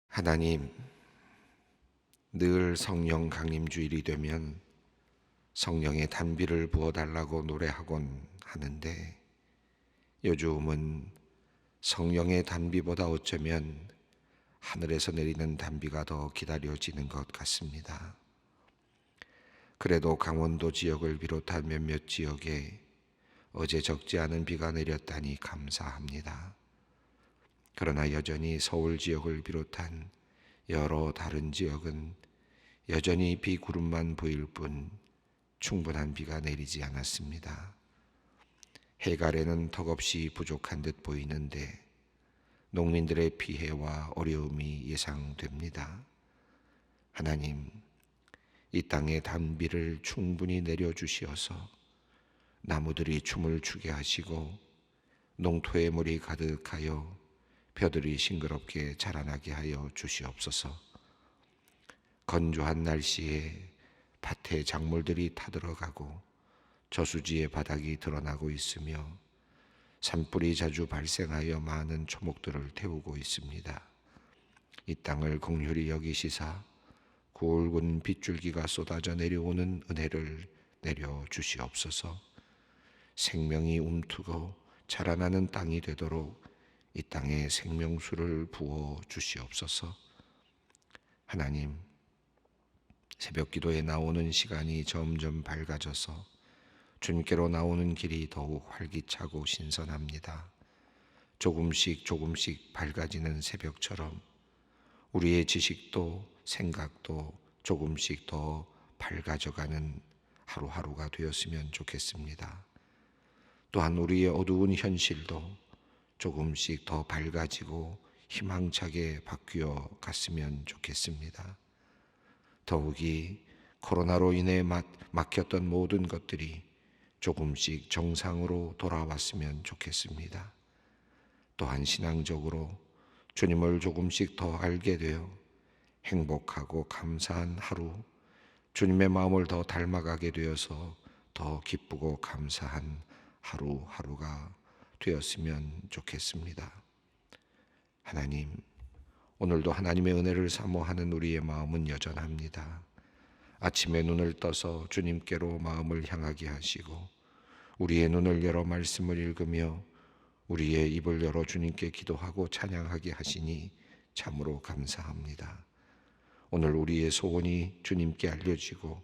하나님, 늘 성령 강림주일이 되면 성령의 단비를 부어달라고 노래하곤 하는데 요즘은 성령의 단비보다 어쩌면 하늘에서 내리는 단비가 더 기다려지는 것 같습니다. 그래도 강원도 지역을 비롯한 몇몇 지역에 어제 적지 않은 비가 내렸다니 감사합니다. 그러나 여전히 서울 지역을 비롯한 여러 다른 지역은 여전히 비구름만 보일 뿐 충분한 비가 내리지 않았습니다. 해갈에는 턱없이 부족한 듯 보이는데 농민들의 피해와 어려움이 예상됩니다. 하나님, 이 땅에 단비를 충분히 내려주시어서 나무들이 춤을 추게 하시고 농토에 물이 가득하여 벼들이 싱그럽게 자라나게 하여 주시옵소서. 건조한 날씨에 밭에 작물들이 타들어가고 저수지의 바닥이 드러나고 있으며 산불이 자주 발생하여 많은 초목들을 태우고 있습니다. 이 땅을 긍휼히 여기시사 굵은 빗줄기가 쏟아져 내려오는 은혜를 내려 주시옵소서. 생명이 움트고 자라나는 땅이 되도록 이 땅에 생명수를 부어 주시옵소서. 하나님, 새벽 기도에 나오는 시간이 점점 밝아져서 주님께로 나오는 길이 더욱 활기차고 신선합니다. 조금씩 밝아지는 새벽처럼 우리의 지식도 생각도 조금씩 더 밝아져가는 하루하루가 되었으면 좋겠습니다. 또한 우리의 어두운 현실도 조금씩 더 밝아지고 희망차게 바뀌어 갔으면 좋겠습니다. 더욱이 코로나로 인해 막혔던 모든 것들이 조금씩 정상으로 돌아왔으면 좋겠습니다. 또한 신앙적으로 주님을 조금씩 더 알게 되어 행복하고 감사한 하루, 주님의 마음을 더 닮아가게 되어서 더 기쁘고 감사한 하루하루가 되었으면 좋겠습니다. 하나님, 오늘도 하나님의 은혜를 사모하는 우리의 마음은 여전합니다. 아침에 눈을 떠서 주님께로 마음을 향하게 하시고 우리의 눈을 열어 말씀을 읽으며 우리의 입을 열어 주님께 기도하고 찬양하게 하시니 참으로 감사합니다. 오늘 우리의 소원이 주님께 알려지고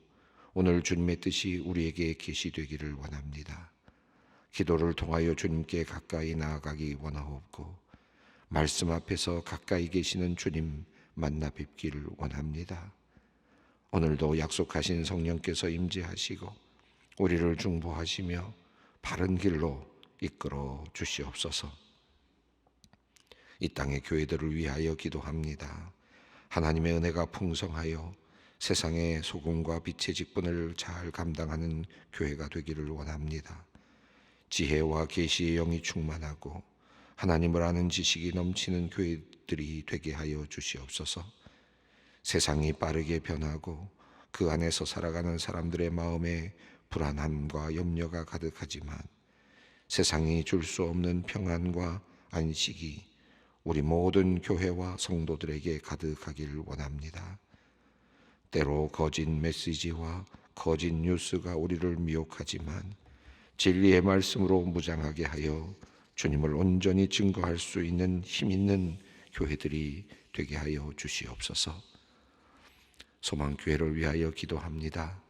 오늘 주님의 뜻이 우리에게 계시되기를 원합니다. 기도를 통하여 주님께 가까이 나아가기 원하옵고 말씀 앞에서 가까이 계시는 주님 만나 뵙기를 원합니다. 오늘도 약속하신 성령께서 임재하시고 우리를 중보하시며 바른 길로 이끌어 주시옵소서. 이 땅의 교회들을 위하여 기도합니다. 하나님의 은혜가 풍성하여 세상의 소금과 빛의 직분을 잘 감당하는 교회가 되기를 원합니다. 지혜와 계시의 영이 충만하고 하나님을 아는 지식이 넘치는 교회들이 되게 하여 주시옵소서. 세상이 빠르게 변하고 그 안에서 살아가는 사람들의 마음에 불안함과 염려가 가득하지만 세상이 줄 수 없는 평안과 안식이 우리 모든 교회와 성도들에게 가득하기를 원합니다. 때로 거짓 메시지와 거짓 뉴스가 우리를 미혹하지만 진리의 말씀으로 무장하게 하여 주님을 온전히 증거할 수 있는 힘 있는 교회들이 되게 하여 주시옵소서. 소망교회를 위하여 기도합니다.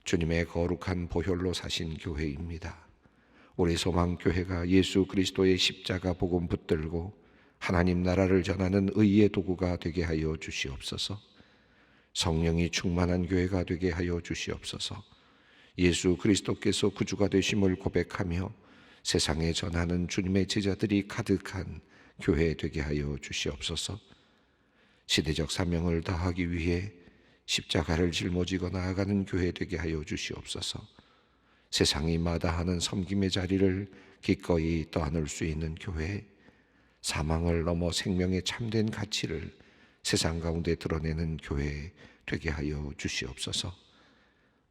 주님의 거룩한 보혈로 사신 교회입니다. 우리 소망교회가 예수 그리스도의 십자가 복음 붙들고 하나님 나라를 전하는 의의 도구가 되게 하여 주시옵소서. 성령이 충만한 교회가 되게 하여 주시옵소서. 예수 그리스도께서 구주가 되심을 고백하며 세상에 전하는 주님의 제자들이 가득한 교회 되게 하여 주시옵소서. 시대적 사명을 다하기 위해 십자가를 짊어지고 나아가는 교회 되게 하여 주시옵소서. 세상이 마다하는 섬김의 자리를 기꺼이 떠안을 수 있는 교회, 사망을 넘어 생명의 참된 가치를 세상 가운데 드러내는 교회 되게 하여 주시옵소서.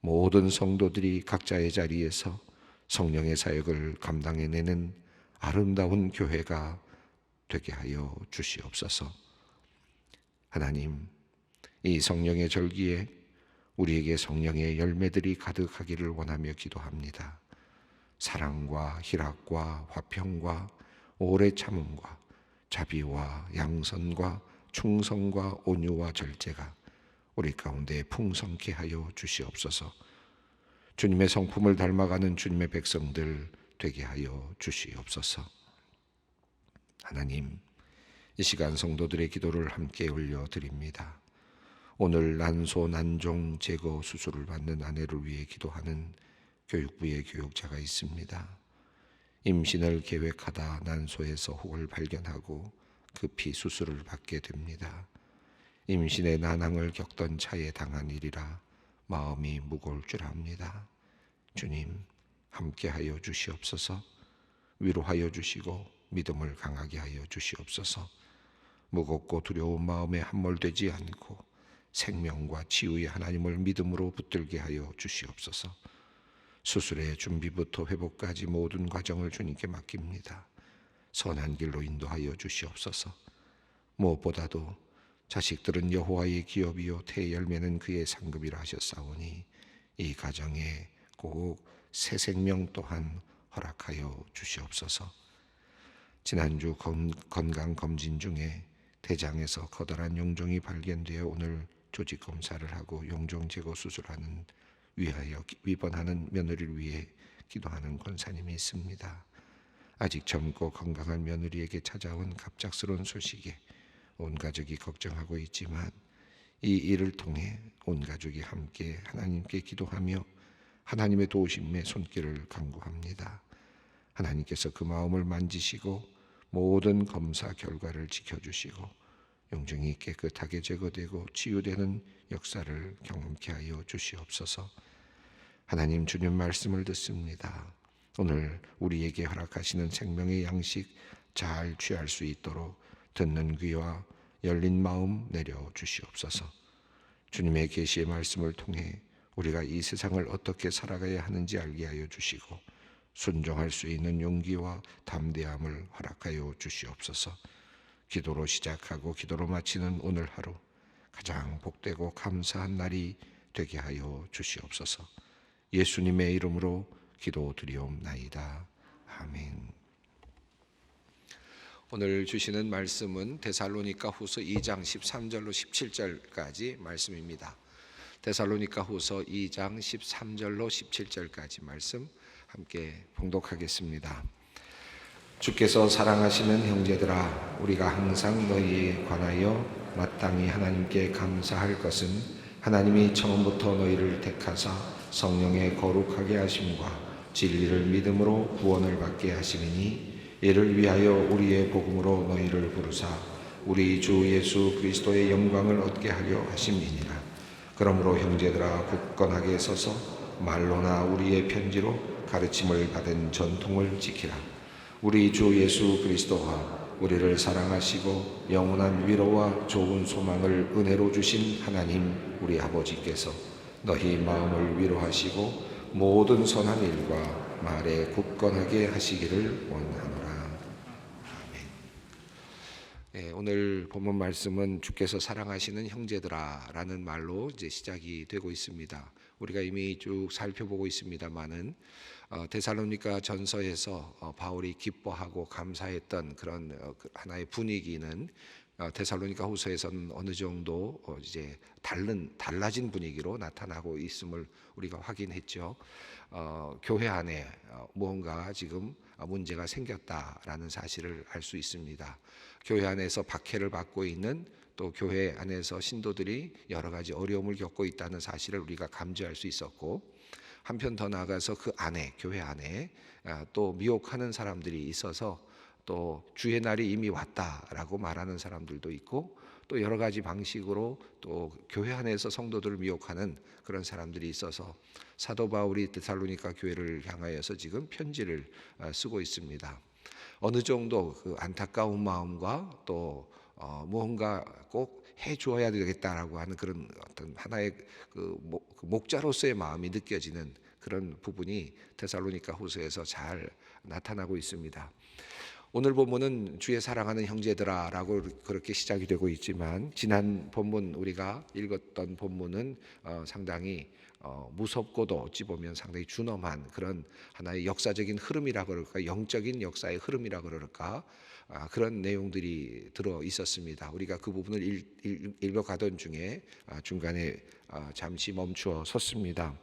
모든 성도들이 각자의 자리에서 성령의 사역을 감당해내는 아름다운 교회가 되게 하여 주시옵소서. 하나님, 이 성령의 절기에 우리에게 성령의 열매들이 가득하기를 원하며 기도합니다. 사랑과 희락과 화평과 오래 참음과 자비와 양선과 충성과 온유와 절제가 우리 가운데 풍성케 하여 주시옵소서. 주님의 성품을 닮아가는 주님의 백성들 되게 하여 주시옵소서. 하나님, 이 시간 성도들의 기도를 함께 올려드립니다. 오늘 난소 난종 제거 수술을 받는 아내를 위해 기도하는 교육부의 교육자가 있습니다. 임신을 계획하다 난소에서 혹을 발견하고 급히 수술을 받게 됩니다. 임신의 난항을 겪던 차에 당한 일이라 마음이 무거울 줄 압니다. 주님, 함께하여 주시옵소서. 위로하여 주시고 믿음을 강하게 하여 주시옵소서. 무겁고 두려운 마음에 함몰되지 않고 생명과 치유의 하나님을 믿음으로 붙들게 하여 주시옵소서. 수술의 준비부터 회복까지 모든 과정을 주님께 맡깁니다. 선한 길로 인도하여 주시옵소서. 무엇보다도 자식들은 여호와의 기업이요 태 열매는 그의 상급이라 하셨사오니 이 가정에 꼭 새 생명 또한 허락하여 주시옵소서. 지난주 건강검진 중에 대장에서 커다란 용종이 발견되어 오늘 조직검사를 하고 용종 제거 수술하는 위하여 입원하는 며느리를 위해 기도하는 권사님이 있습니다. 아직 젊고 건강한 며느리에게 찾아온 갑작스러운 소식에 온 가족이 걱정하고 있지만 이 일을 통해 온 가족이 함께 하나님께 기도하며 하나님의 도우심의 손길을 간구합니다. 하나님께서 그 마음을 만지시고 모든 검사 결과를 지켜주시고 용종이 깨끗하게 제거되고 치유되는 역사를 경험케 하여 주시옵소서. 하나님, 주님 말씀을 듣습니다. 오늘 우리에게 허락하시는 생명의 양식 잘 취할 수 있도록 듣는 귀와 열린 마음 내려 주시옵소서. 주님의 계시의 말씀을 통해 우리가 이 세상을 어떻게 살아가야 하는지 알게 하여 주시고 순종할 수 있는 용기와 담대함을 허락하여 주시옵소서. 기도로 시작하고 기도로 마치는 오늘 하루 가장 복되고 감사한 날이 되게 하여 주시옵소서. 예수님의 이름으로 기도드리옵나이다. 아멘. 오늘 주시는 말씀은 데살로니가 후서 2장 13절로 17절까지 말씀입니다. 데살로니가 후서 2장 13절로 17절까지 말씀 함께 봉독하겠습니다. 주께서 사랑하시는 형제들아, 우리가 항상 너희에 관하여 마땅히 하나님께 감사할 것은 하나님이 처음부터 너희를 택하사 성령의 거룩하게 하심과 진리를 믿음으로 구원을 받게 하심이니 이를 위하여 우리의 복음으로 너희를 부르사 우리 주 예수 그리스도의 영광을 얻게 하려 하심이니라. 그러므로 형제들아, 굳건하게 서서 말로나 우리의 편지로 가르침을 받은 전통을 지키라. 우리 주 예수 그리스도와 우리를 사랑하시고 영원한 위로와 좋은 소망을 은혜로 주신 하나님 우리 아버지께서 너희 마음을 위로하시고 모든 선한 일과 말에 굳건하게 하시기를 원하노라. 네, 오늘 본문 말씀은 주께서 사랑하시는 형제들아라는 말로 이제 시작이 되고 있습니다. 우리가 이미 쭉 살펴보고 있습니다만은 데살로니가 전서에서 바울이 기뻐하고 감사했던 그런 하나의 분위기는 데살로니가 후서에서는 어느 정도 이제 달라진 분위기로 나타나고 있음을 우리가 확인했죠. 교회 안에 무언가 지금 문제가 생겼다라는 사실을 알 수 있습니다. 교회 안에서 박해를 받고 있는, 또 교회 안에서 신도들이 여러 가지 어려움을 겪고 있다는 사실을 우리가 감지할 수 있었고, 한편 더 나아가서 그 안에, 교회 안에 또 미혹하는 사람들이 있어서 또 주의 날이 이미 왔다라고 말하는 사람들도 있고, 또 여러 가지 방식으로 또 교회 안에서 성도들을 미혹하는 그런 사람들이 있어서 사도 바울이 데살로니가 교회를 향하여서 지금 편지를 쓰고 있습니다. 어느 정도 그 안타까운 마음과 또 무언가 꼭 해주어야 되겠다라고 하는 그런 어떤 하나의 그 목자로서의 마음이 느껴지는 그런 부분이 데살로니가 후서에서 잘 나타나고 있습니다. 오늘 본문은 주의 사랑하는 형제들아라고 그렇게 시작이 되고 있지만 지난 본문 우리가 읽었던 본문은 상당히 무섭고도 어찌 보면 상당히 준엄한 그런 하나의 역사적인 흐름이라 그럴까, 영적인 역사의 흐름이라 그럴까, 그런 내용들이 들어 있었습니다. 우리가 그 부분을 읽어가던 중에 중간에 잠시 멈추어 섰습니다.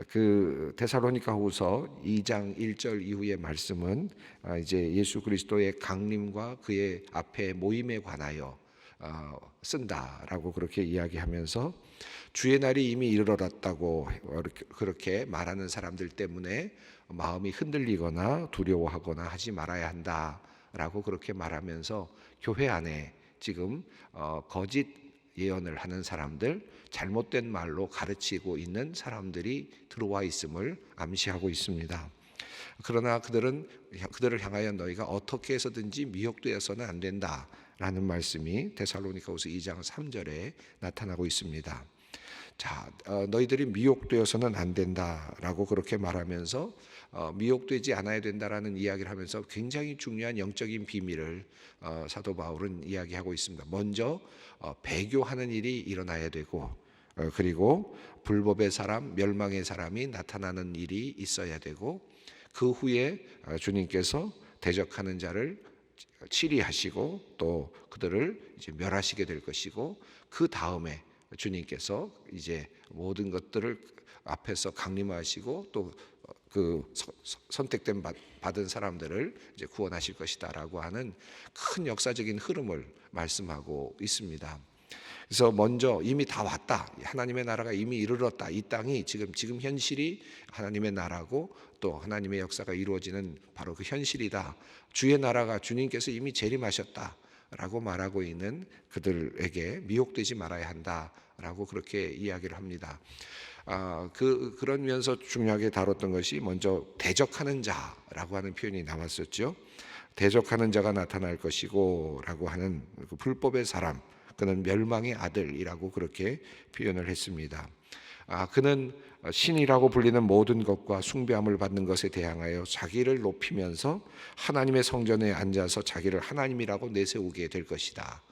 그 데살로니가후서 2장 1절 이후의 말씀은 이제 예수 그리스도의 강림과 그의 앞에 모임에 관하여 쓴다라고 그렇게 이야기하면서 주의 날이 이미 이르렀다고 그렇게 말하는 사람들 때문에 마음이 흔들리거나 두려워하거나 하지 말아야 한다라고 그렇게 말하면서 교회 안에 지금 거짓 예언을 하는 사람들, 잘못된 말로 가르치고 있는 사람들이 들어와 있음을 암시하고 있습니다. 그러나 그들을 향하여 너희가 어떻게 해서든지 미혹되어서는 안 된다라는 말씀이 데살로니가후서 2장 3절에 나타나고 있습니다. 자, 너희들이 미혹되어서는 안 된다라고 그렇게 말하면서 미혹되지 않아야 된다라는 이야기를 하면서 굉장히 중요한 영적인 비밀을 사도 바울은 이야기하고 있습니다. 먼저 배교하는 일이 일어나야 되고, 그리고 불법의 사람, 멸망의 사람이 나타나는 일이 있어야 되고, 그 후에 주님께서 대적하는 자를 치리하시고 또 그들을 이제 멸하시게 될 것이고, 그 다음에 주님께서 이제 모든 것들을 앞에서 강림하시고 또 그 선택된 받은 사람들을 이제 구원하실 것이다라고 하는 큰 역사적인 흐름을 말씀하고 있습니다. 그래서 먼저 이미 다 왔다. 하나님의 나라가 이미 이르렀다. 이 땅이 지금 현실이 하나님의 나라고 또 하나님의 역사가 이루어지는 바로 그 현실이다. 주의 나라가 주님께서 이미 재림하셨다라고 말하고 있는 그들에게 미혹되지 말아야 한다라고 그렇게 이야기를 합니다. 그러면서 중요하게 다뤘던 것이 먼저 대적하는 자라고 하는 표현이 나왔었죠. 대적하는 자가 나타날 것이고라고 하는 그 불법의 사람, 그는 멸망의 아들이라고 그렇게 표현을 했습니다. 그는 신이라고 불리는 모든 것과 숭배함을 받는 것에 대항하여 자기를 높이면서 하나님의 성전에 앉아서 자기를 하나님이라고 내세우게 될 것이다.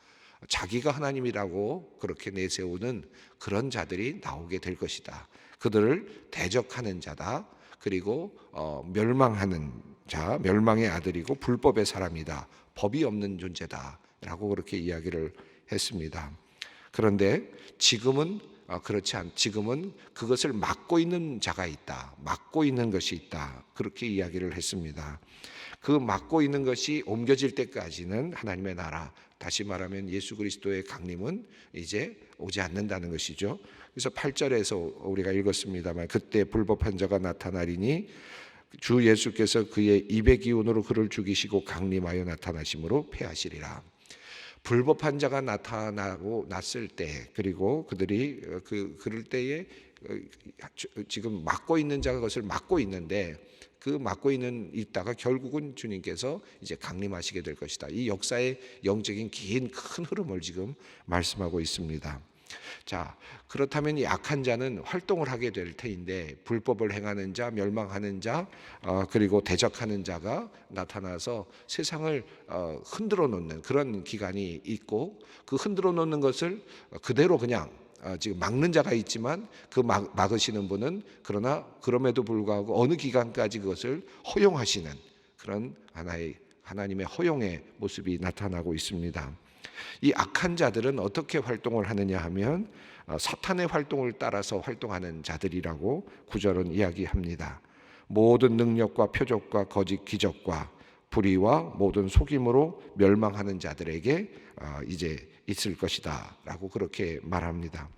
자기가 하나님이라고 그렇게 내세우는 그런 자들이 나오게 될 것이다. 그들을 대적하는 자다. 그리고 멸망하는 자, 멸망의 아들이고 불법의 사람이다. 법이 없는 존재다 라고 그렇게 이야기를 했습니다. 그런데 지금은 지금은 그것을 막고 있는 자가 있다. 막고 있는 것이 있다. 그렇게 이야기를 했습니다. 그 막고 있는 것이 옮겨질 때까지는 하나님의 나라, 다시 말하면 예수 그리스도의 강림은 이제 오지 않는다는 것이죠. 그래서 8절에서 우리가 읽었습니다만, 그때 불법한 자가 나타나리니 주 예수께서 그의 입의 기운으로 그를 죽이시고 강림하여 나타나심으로 패하시리라. 불법한 자가 나타나고 났을 때, 그리고 그들이 그럴 때에 지금 막고 있는 자가 그것을 막고 있는데, 그 막고 있다가 결국은 주님께서 이제 강림하시게 될 것이다. 이 역사의 영적인 긴 큰 흐름을 지금 말씀하고 있습니다. 자, 그렇다면 이 악한 자는 활동을 하게 될 터인데, 불법을 행하는 자, 멸망하는 자, 그리고 대적하는 자가 나타나서 세상을 흔들어 놓는 그런 기간이 있고, 그 흔들어 놓는 것을 그대로 그냥 지금 막는 자가 있지만 그 막으시는 분은 그러나 그럼에도 불구하고 어느 기간까지 그것을 허용하시는 그런 하나님의 허용의 모습이 나타나고 있습니다. 이 악한 자들은 어떻게 활동을 하느냐 하면 사탄의 활동을 따라서 활동하는 자들이라고 구절은 이야기합니다. 모든 능력과 표적과 거짓 기적과 불의와 모든 속임으로 멸망하는 자들에게 이제 있을 것이다 라고 그렇게 말합니다.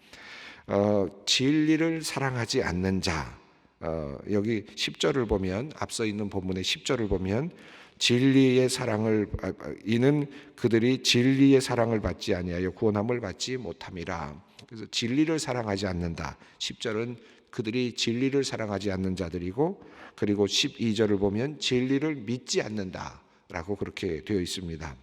진리를 사랑하지 않는 자, 여기 10절을 보면, 앞서 있는 본문의 10절을 보면 진리의 사랑을 이는 그들이 진리의 사랑을 받지 아니하여 구원함을 받지 못함이라. 그래서 진리를 사랑하지 않는다. 10절은 그들이 진리를 사랑하지 않는 자들이고, 그리고 12절을 보면 진리를 믿지 않는다라고 그렇게 되어 있습니다.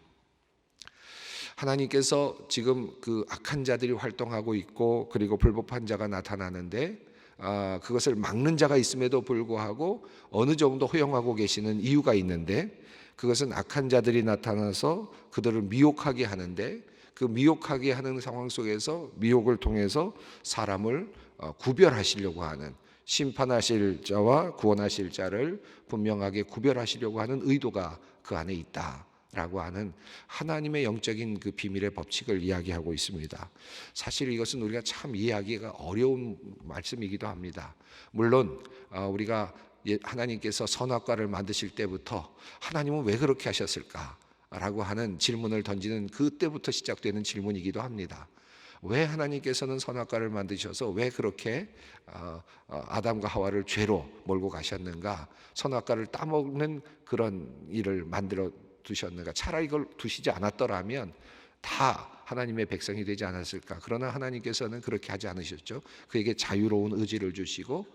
하나님께서 지금 그 악한 자들이 활동하고 있고, 그리고 불법한 자가 나타나는데 그것을 막는 자가 있음에도 불구하고 어느 정도 허용하고 계시는 이유가 있는데, 그것은 악한 자들이 나타나서 그들을 미혹하게 하는데, 그 미혹하게 하는 상황 속에서 미혹을 통해서 사람을 구별하시려고 하는, 심판하실 자와 구원하실 자를 분명하게 구별하시려고 하는 의도가 그 안에 있다라고 하는 하나님의 영적인 그 비밀의 법칙을 이야기하고 있습니다. 사실 이것은 우리가 참 이해하기가 어려운 말씀이기도 합니다. 물론 우리가 하나님께서 선악과를 만드실 때부터 하나님은 왜 그렇게 하셨을까? 라고 하는 질문을 던지는 그때부터 시작되는 질문이기도 합니다. 왜 하나님께서는 선악과를 만드셔서 왜 그렇게 아담과 하와를 죄로 몰고 가셨는가? 선악과를 따먹는 그런 일을 만들어 두셨는가? 차라리 이걸 두시지 않았더라면 다 하나님의 백성이 되지 않았을까? 그러나 하나님께서는 그렇게 하지 않으셨죠. 그에게 자유로운 의지를 주시고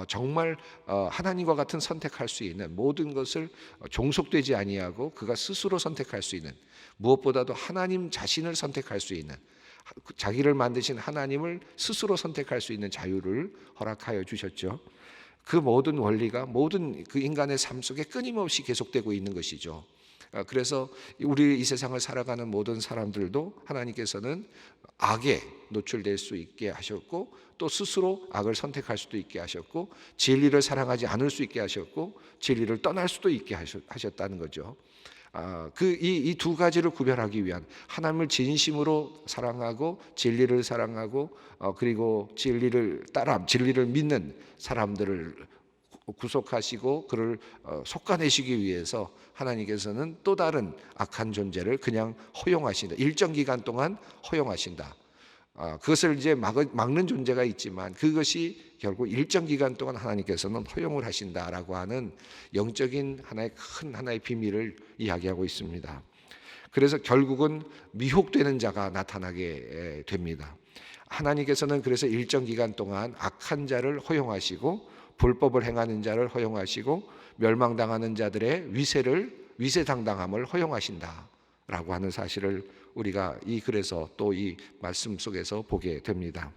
정말 하나님과 같은 선택할 수 있는 모든 것을 종속되지 아니하고 그가 스스로 선택할 수 있는, 무엇보다도 하나님 자신을 선택할 수 있는, 자기를 만드신 하나님을 스스로 선택할 수 있는 자유를 허락하여 주셨죠. 그 모든 원리가 모든 그 인간의 삶 속에 끊임없이 계속되고 있는 것이죠. 그래서 우리 이 세상을 살아가는 모든 사람들도 하나님께서는 악에 노출될 수 있게 하셨고, 또 스스로 악을 선택할 수도 있게 하셨고, 진리를 사랑하지 않을 수 있게 하셨고, 진리를 떠날 수도 있게 하셨다는 거죠. 이 두 가지를 구별하기 위한, 하나님을 진심으로 사랑하고 진리를 사랑하고 그리고 진리를 믿는 사람들을 구속하시고 그를 속아내시기 위해서 하나님께서는 또 다른 악한 존재를 그냥 허용하신다. 일정 기간 동안 허용하신다. 그것을 이제 막는 존재가 있지만 그것이 결국 일정 기간 동안 하나님께서는 허용을 하신다라고 하는 영적인 하나의 비밀을 이야기하고 있습니다. 그래서 결국은 미혹되는 자가 나타나게 됩니다. 하나님께서는 그래서 일정 기간 동안 악한 자를 허용하시고 불법을 행하는 자를 허용하시고 멸망당하는 자들의 위세당당함을 허용하신다라고 하는 사실을 우리가 이 글에서 또 이 말씀 속에서 보게 됩니다.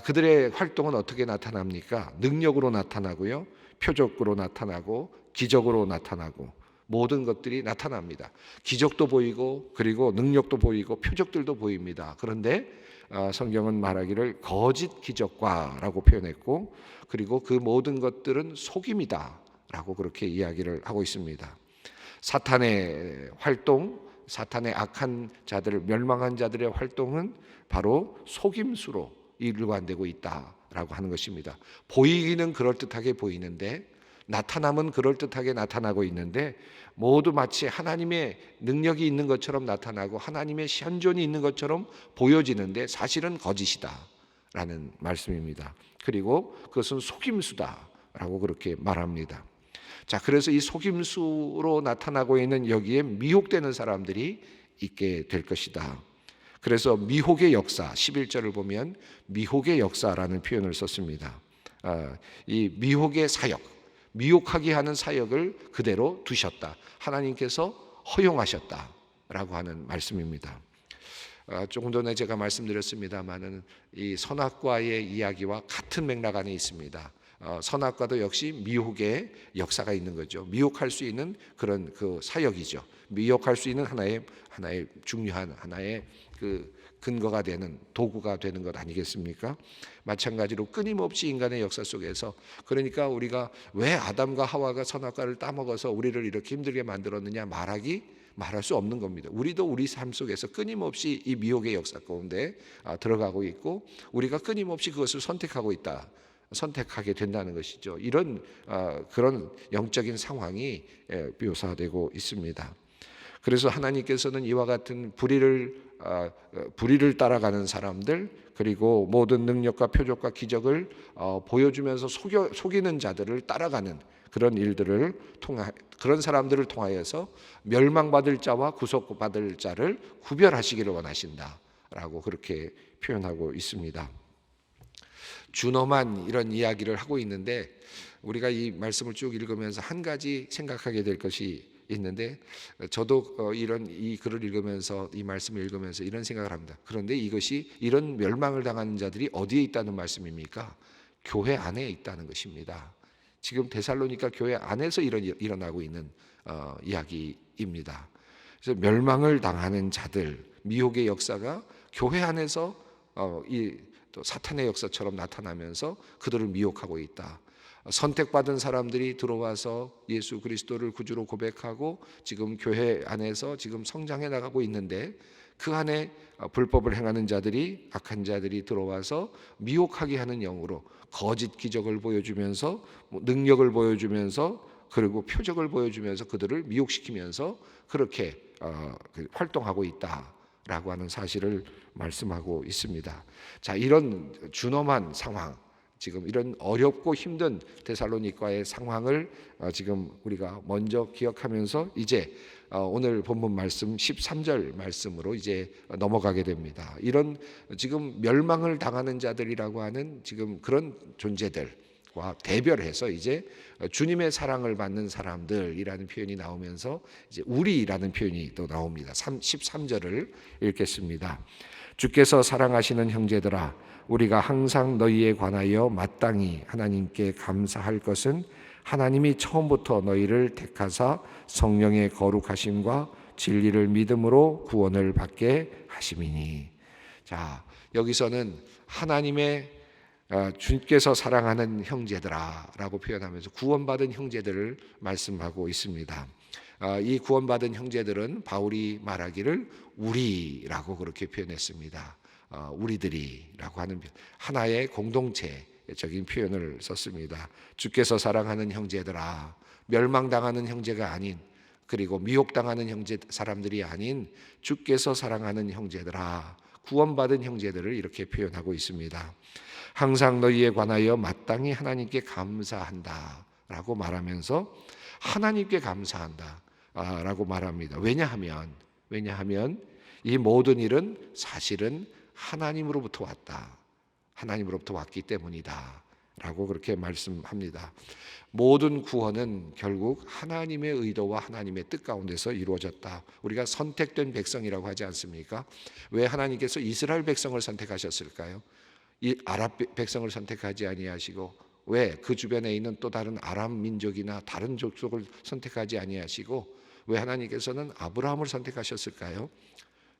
그들의 활동은 어떻게 나타납니까? 능력으로 나타나고요, 표적으로 나타나고 기적으로 나타나고 모든 것들이 나타납니다. 기적도 보이고 그리고 능력도 보이고 표적들도 보입니다. 그런데 성경은 말하기를 거짓 기적과라고 표현했고, 그리고 그 모든 것들은 속임이다 라고 그렇게 이야기를 하고 있습니다. 사탄의 활동, 사탄의 악한 자들, 멸망한 자들의 활동은 바로 속임수로 일관되고 있다라고 하는 것입니다. 보이기는 그럴듯하게 보이는데, 나타남은 그럴듯하게 나타나고 있는데, 모두 마치 하나님의 능력이 있는 것처럼 나타나고 하나님의 현존이 있는 것처럼 보여지는데 사실은 거짓이다라는 말씀입니다. 그리고 그것은 속임수다라고 그렇게 말합니다. 자, 그래서 이 속임수로 나타나고 있는 여기에 미혹되는 사람들이 있게 될 것이다. 그래서 미혹의 역사, 11절을 보면 미혹의 역사라는 표현을 썼습니다. 이 미혹의 사역, 미혹하게 하는 사역을 그대로 두셨다. 하나님께서 허용하셨다라고 하는 말씀입니다. 조금 전에 제가 말씀드렸습니다만은 이 선악과의 이야기와 같은 맥락 안에 있습니다. 선악과도 역시 미혹의 역사가 있는 거죠. 미혹할 수 있는 그런 그 사역이죠. 미혹할 수 있는 하나의 중요한 하나의 그 근거가 되는 도구가 되는 것 아니겠습니까? 마찬가지로 끊임없이 인간의 역사 속에서, 그러니까 우리가 왜 아담과 하와가 선악과를 따먹어서 우리를 이렇게 힘들게 만들었느냐 말할 수 없는 겁니다. 우리도 우리 삶 속에서 끊임없이 이 미혹의 역사 가운데 들어가고 있고, 우리가 끊임없이 그것을 선택하게 된다는 것이죠. 이런 그런 영적인 상황이 묘사되고 있습니다. 그래서 하나님께서는 이와 같은 불의를 따라가는 사람들, 그리고 모든 능력과 표적과 기적을 보여주면서 속이는 자들을 따라가는 그런 사람들을 통하여서 멸망받을 자와 구속받을 자를 구별하시기를 원하신다라고 그렇게 표현하고 있습니다. 준엄한 이런 이야기를 하고 있는데, 우리가 이 말씀을 쭉 읽으면서 한 가지 생각하게 될 것이 있는데, 저도 이 글을 읽으면서, 이 말씀을 읽으면서 이런 생각을 합니다. 그런데 이것이, 이런 멸망을 당하는 자들이 어디에 있다는 말씀입니까? 교회 안에 있다는 것입니다. 지금 데살로니가 교회 안에서 일어나고 있는 자들입니다. 그래서 멸망을 당하는 자들, 미혹의 역사가 교회 안에서 또 사탄의 역사처럼 나타나면서 그들을 미혹하고 있다. 선택받은 사람들이 들어와서 예수 그리스도를 구주로 고백하고 지금 교회 안에서 지금 성장해 나가고 있는데, 그 안에 불법을 행하는 자들이, 악한 자들이 들어와서 미혹하게 하는 영으로 거짓 기적을 보여주면서, 능력을 보여주면서, 그리고 표적을 보여주면서 그들을 미혹시키면서 그렇게 활동하고 있다라고 하는 사실을 말씀하고 있습니다. 자, 이런 준엄한 상황, 지금 이런 어렵고 힘든 데살로니가의 상황을 지금 우리가 먼저 기억하면서 이제 오늘 본문 말씀 13절 말씀으로 이제 넘어가게 됩니다. 이런 지금 멸망을 당하는 자들이라고 하는 지금 그런 존재들과 대별해서 이제 주님의 사랑을 받는 사람들이라는 표현이 나오면서 이제 우리라는 표현이 또 나옵니다. 13절을 읽겠습니다. 주께서 사랑하시는 형제들아, 우리가 항상 너희에 관하여 마땅히 하나님께 감사할 것은 하나님이 처음부터 너희를 택하사 성령의 거룩하심과 진리를 믿음으로 구원을 받게 하심이니. 자, 여기서는 하나님의 주께서 사랑하는 형제들아 라고 표현하면서 구원받은 형제들을 말씀하고 있습니다. 이 구원받은 형제들은 바울이 말하기를 우리라고 그렇게 표현했습니다. 우리들이라고 하는 하나의 공동체적인 표현을 썼습니다. 주께서 사랑하는 형제들아, 멸망당하는 형제가 아닌, 그리고 미혹당하는 형제 사람들이 아닌 주께서 사랑하는 형제들아, 구원받은 형제들을 이렇게 표현하고 있습니다. 항상 너희에 관하여 마땅히 하나님께 감사한다 라고 말하면서 하나님께 감사한다 라고 말합니다. 왜냐하면 이 모든 일은 사실은 하나님으로부터 왔다. 하나님으로부터 왔기 때문이다 라고 그렇게 말씀합니다. 모든 구원은 결국 하나님의 의도와 하나님의 뜻 가운데서 이루어졌다. 우리가 선택된 백성이라고 하지 않습니까? 왜 하나님께서 이스라엘 백성을 선택하셨을까요? 이 아랍 백성을 선택하지 아니하시고, 왜 그 주변에 있는 또 다른 아랍 민족이나 다른 족속을 선택하지 아니하시고, 왜 하나님께서는 아브라함을 선택하셨을까요?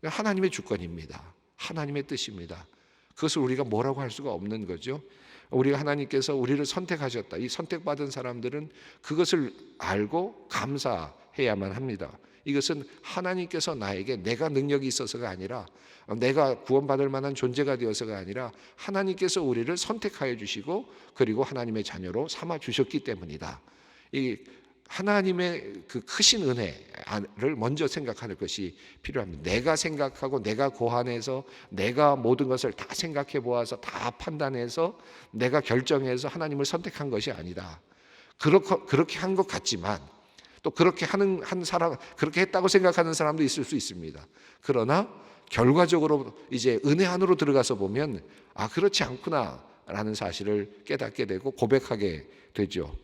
하나님의 주권입니다. 하나님의 뜻입니다. 그것을 우리가 뭐라고 할 수가 없는 거죠. 우리가 하나님께서 우리를 선택하셨다. 이 선택받은 사람들은 그것을 알고 감사해야만 합니다. 이것은 하나님께서 나에게 내가 능력이 있어서가 아니라, 내가 구원받을 만한 존재가 되어서가 아니라 하나님께서 우리를 선택하여 주시고 그리고 하나님의 자녀로 삼아 주셨기 때문이다. 이 하나님의 그 크신 은혜를 먼저 생각하는 것이 필요합니다. 내가 생각하고 내가 고안해서 내가 모든 것을 다 생각해 보아서 다 판단해서 내가 결정해서 하나님을 선택한 것이 아니다. 그렇게 한 것 같지만 또 그렇게 한 사람, 그렇게 했다고 생각하는 사람도 있을 수 있습니다. 그러나 결과적으로 이제 은혜 안으로 들어가서 보면 그렇지 않구나라는 사실을 깨닫게 되고 고백하게 되죠.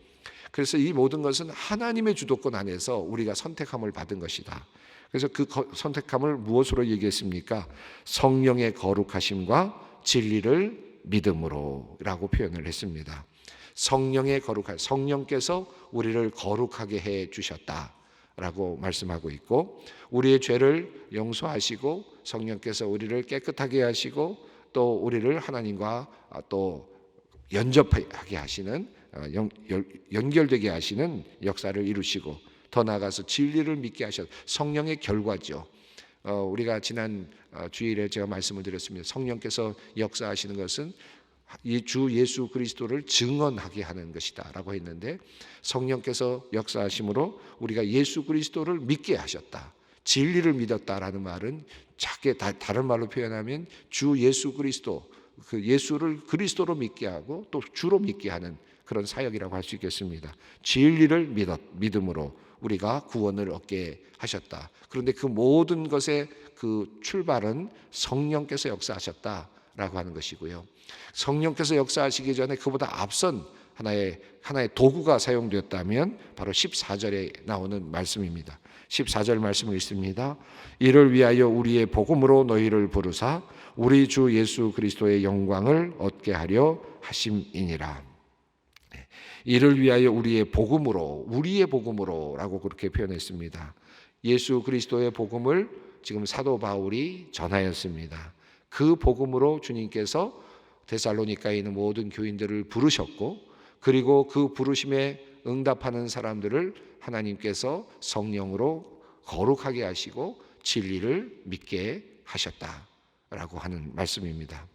그래서 이 모든 것은 하나님의 주도권 안에서 우리가 선택함을 받은 것이다. 그래서 그 선택함을 무엇으로 얘기했습니까? 성령의 거룩하심과 진리를 믿음으로 라고 표현을 했습니다. 성령의 거룩하심, 성령께서 우리를 거룩하게 해 주셨다라고 말씀하고 있고, 우리의 죄를 용서하시고 성령께서 우리를 깨끗하게 하시고 또 우리를 하나님과 또 연접하게 하시는, 연결되게 하시는 역사를 이루시고, 더 나아가서 진리를 믿게 하셔, 성령의 결과죠. 우리가 지난 주일에 제가 말씀을 드렸습니다. 성령께서 역사하시는 것은 주 예수 그리스도를 증언하게 하는 것이다 라고 했는데, 성령께서 역사하심으로 우리가 예수 그리스도를 믿게 하셨다, 진리를 믿었다라는 말은 작게 다른 말로 표현하면 주 예수 그리스도, 그 예수를 그리스도로 믿게 하고 또 주로 믿게 하는 그런 사역이라고 할 수 있겠습니다. 진리를 믿음으로 우리가 구원을 얻게 하셨다. 그런데 그 모든 것의 그 출발은 성령께서 역사하셨다라고 하는 것이고요. 성령께서 역사하시기 전에 그보다 앞선 하나의 도구가 사용되었다면 바로 14절에 나오는 말씀입니다. 14절 말씀을 읽습니다. 이를 위하여 우리의 복음으로 너희를 부르사 우리 주 예수 그리스도의 영광을 얻게 하려 하심이니라. 이를 위하여 우리의 복음으로라고 그렇게 표현했습니다. 예수 그리스도의 복음을 지금 사도 바울이 전하였습니다. 그 복음으로 주님께서 데살로니가에 있는 모든 교인들을 부르셨고, 그리고 그 부르심에 응답하는 사람들을 하나님께서 성령으로 거룩하게 하시고 진리를 믿게 하셨다라고 하는 말씀입니다.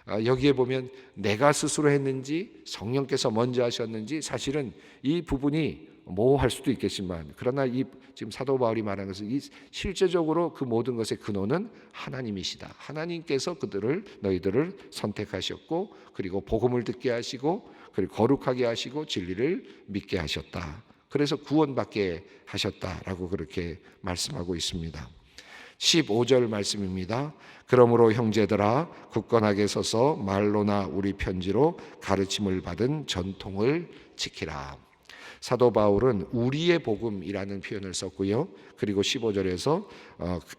여기에 보면 내가 스스로 했는지 성령께서 먼저 하셨는지 사실은 이 부분이 모호할 수도 있겠지만, 그러나 이 지금 사도 바울이 말하는 것은 이 실제적으로 그 모든 것의 근원은 하나님이시다. 하나님께서 너희들을 선택하셨고, 그리고 복음을 듣게 하시고, 그리고 거룩하게 하시고 진리를 믿게 하셨다. 그래서 구원받게 하셨다라고 그렇게 말씀하고 있습니다. 15절 말씀입니다. 그러므로 형제들아 굳건하게 서서 말로나 우리 편지로 가르침을 받은 전통을 지키라. 사도 바울은 우리의 복음이라는 표현을 썼고요. 그리고 15절에서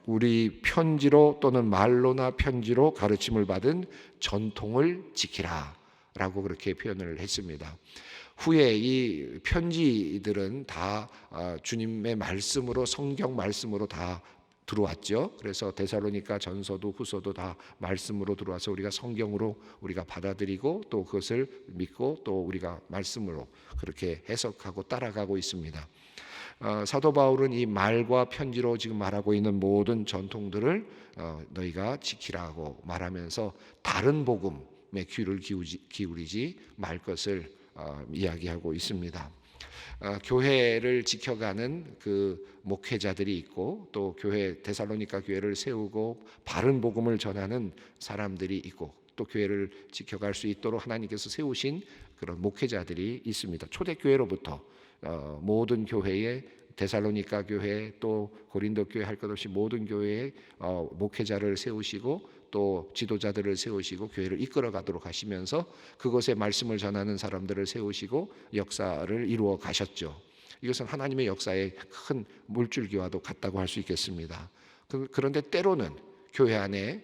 우리 편지로 또는 말로나 편지로 가르침을 받은 전통을 지키라 라고 그렇게 표현을 했습니다. 후에 이 편지들은 다 주님의 말씀으로, 성경 말씀으로 다 들어왔죠. 그래서 데살로니가 전서도 후서도 다 말씀으로 들어와서 우리가 성경으로 우리가 받아들이고 또 그것을 믿고 또 우리가 말씀으로 그렇게 해석하고 따라가고 있습니다. 사도 바울은 이 말과 편지로 지금 말하고 있는 모든 전통들을 너희가 지키라고 말하면서 다른 복음에 귀를 기울이지 말 것을 이야기하고 있습니다. 교회를 지켜가는 그 목회자들이 있고, 또 교회 데살로니가 교회를 세우고 바른 복음을 전하는 사람들이 있고, 또 교회를 지켜갈 수 있도록 하나님께서 세우신 그런 목회자들이 있습니다. 초대교회로부터 모든 교회에, 데살로니가 교회 또 고린도 교회 할 것 없이 모든 교회에 목회자를 세우시고 또 지도자들을 세우시고 교회를 이끌어 가도록 하시면서 그곳에 말씀을 전하는 사람들을 세우시고 역사를 이루어 가셨죠. 이것은 하나님의 역사의 큰 물줄기와도 같다고 할 수 있겠습니다. 그런데 때로는 교회 안에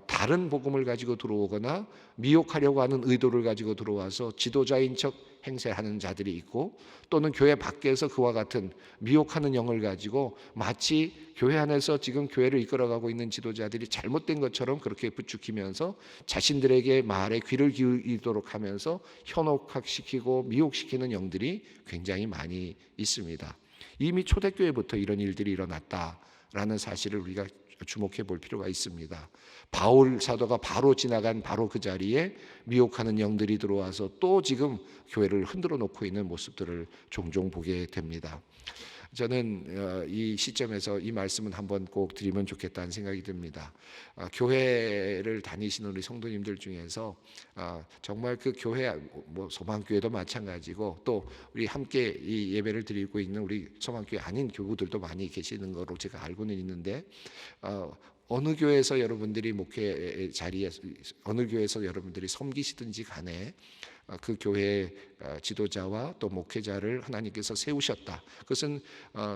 다른 복음을 가지고 들어오거나 미혹하려고 하는 의도를 가지고 들어와서 지도자인 척 행세하는 자들이 있고, 또는 교회 밖에서 그와 같은 미혹하는 영을 가지고 마치 교회 안에서 지금 교회를 이끌어가고 있는 지도자들이 잘못된 것처럼 그렇게 부추기면서 자신들에게 말에 귀를 기울이도록 하면서 현혹시키고 미혹시키는 영들이 굉장히 많이 있습니다. 이미 초대교회부터 이런 일들이 일어났다라는 사실을 우리가 주목해 볼 필요가 있습니다. 바울 사도가 바로 지나간 바로 그 자리에 미혹하는 영들이 들어와서 또 지금 교회를 흔들어 놓고 있는 모습들을 종종 보게 됩니다. 저는 이 시점에서 이 말씀은 한번 꼭 드리면 좋겠다는 생각이 듭니다. 교회를 다니시는 우리 성도님들 중에서 정말 그 교회, 뭐 소망교회도 마찬가지고 또 우리 함께 이 예배를 드리고 있는 우리 소망교회 아닌 교우들도 많이 계시는 거로 제가 알고는 있는데, 어느 교회에서 여러분들이 목회 자리에, 어느 교회에서 여러분들이 섬기시든지 간에 그 교회의 지도자와 또 목회자를 하나님께서 세우셨다. 그것은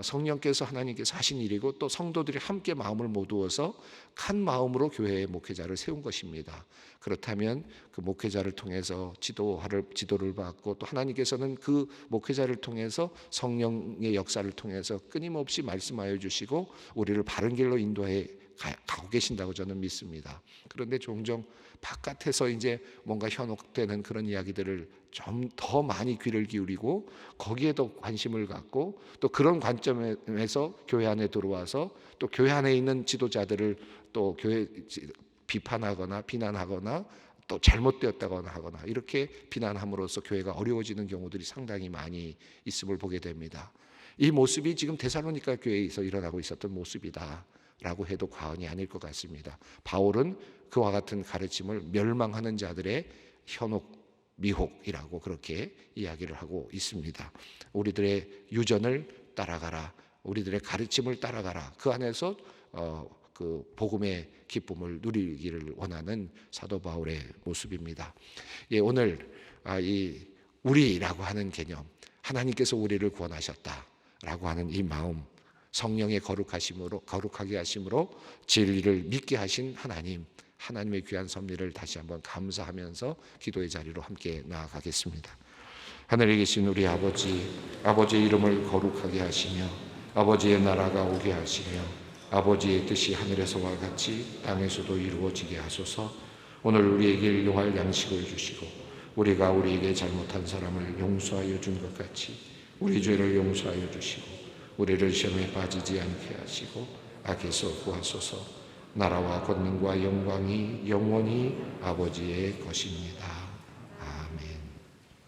성령께서 하나님께서 하신 일이고, 또 성도들이 함께 마음을 모두어서 한 마음으로 교회의 목회자를 세운 것입니다. 그렇다면 그 목회자를 통해서 지도를 받고, 또 하나님께서는 그 목회자를 통해서 성령의 역사를 통해서 끊임없이 말씀하여 주시고 우리를 바른 길로 인도해 가고 계신다고 저는 믿습니다. 그런데 종종 바깥에서 이제 뭔가 현혹되는 그런 이야기들을 좀 더 많이 귀를 기울이고 거기에도 관심을 갖고, 또 그런 관점에서 교회 안에 들어와서 또 교회 안에 있는 지도자들을 또 교회 비판하거나 비난하거나 또 잘못되었다거나 하거나 이렇게 비난함으로써 교회가 어려워지는 경우들이 상당히 많이 있음을 보게 됩니다. 이 모습이 지금 데살로니가 교회에서 일어나고 있었던 모습이다 라고 해도 과언이 아닐 것 같습니다. 바울은 그와 같은 가르침을 멸망하는 자들의 현혹, 미혹이라고 그렇게 이야기를 하고 있습니다. 우리들의 유전을 따라가라, 우리들의 가르침을 따라가라. 그 안에서 그 복음의 기쁨을 누리기를 원하는 사도 바울의 모습입니다. 오늘 이 우리라고 하는 개념, 하나님께서 우리를 구원하셨다라고 하는 이 마음, 성령의 거룩하게 하심으로 진리를 믿게 하신 하나님의 귀한 섭리를 다시 한번 감사하면서 기도의 자리로 함께 나아가겠습니다. 하늘에 계신 우리 아버지의 이름을 거룩하게 하시며 아버지의 나라가 오게 하시며 아버지의 뜻이 하늘에서와 같이 땅에서도 이루어지게 하소서. 오늘 우리에게 일용할 양식을 주시고 우리가 우리에게 잘못한 사람을 용서하여 준 것 같이 우리 죄를 용서하여 주시고 우리를 시험에 빠지지 않게 하시고 악에서 구하소서. 나라와 권능과 영광이 영원히 아버지의 것입니다.